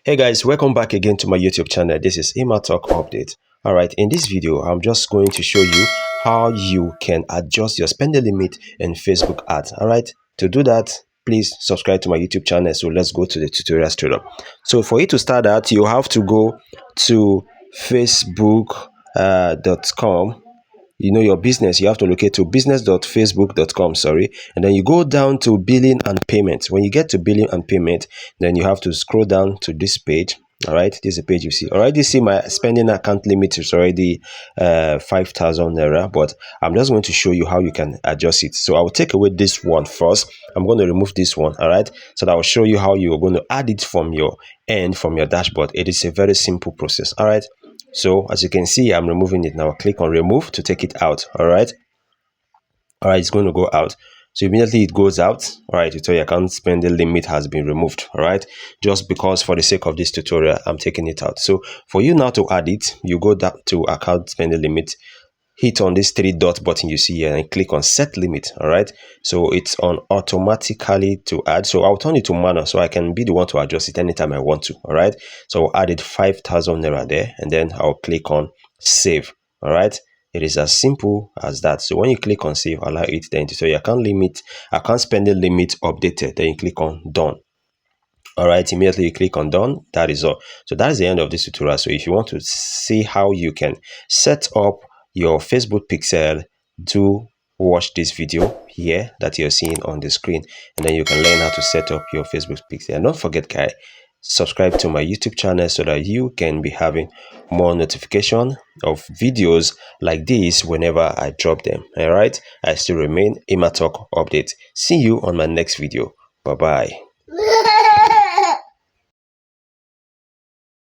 Hey guys, welcome back again to my YouTube channel. This is Ematalk update. All right, in this video, I'm just going to show you how you can adjust your spending limit in Facebook ads. All right, to do that, please subscribe to my YouTube channel. So let's go to the tutorial straight up. So for you to start that, you have to go to facebook.com. Your business, you have to locate to business.facebook.com, and then you go down to billing and payment. When you get to billing and payment, then you have to scroll down to this page. All right, this is a page you see. Already see my spending account limit is already 5,000 naira, but I'm just going to show you how you can adjust it. So I will take away this one first. I'm going to remove this one. All right, so that will show you how you're going to add it from your end, from your dashboard. It is a very simple process. All right, so as you can see, I'm removing it now. Click on remove to take it out. All right, it's going to go out. So immediately it goes out. All right, so your account spending limit has been removed. All right, just because for the sake of this tutorial, I'm taking it out. So for you now to add it, you go down to account spending limit, hit on this three dot button you see here and click on set limit. All right, so it's on automatically to add. So I'll turn it to manual so I can be the one to adjust it anytime I want to. All right, so I'll add it 5,000 naira there, and then I'll click on save. All right, it is as simple as that. So when you click on save, allow it then to, so your account spending limit updated, then you click on done. All right, immediately you click on done. That is all. So that is the end of this tutorial. So if you want to see how you can set up your Facebook pixel, do watch this video here that you're seeing on the screen, and then you can learn how to set up your Facebook pixel. And don't forget, guys, subscribe to my YouTube channel so that you can be having more notification of videos like this whenever I drop them. All right, I still remain Ematalk update. See you on my next video. Bye bye.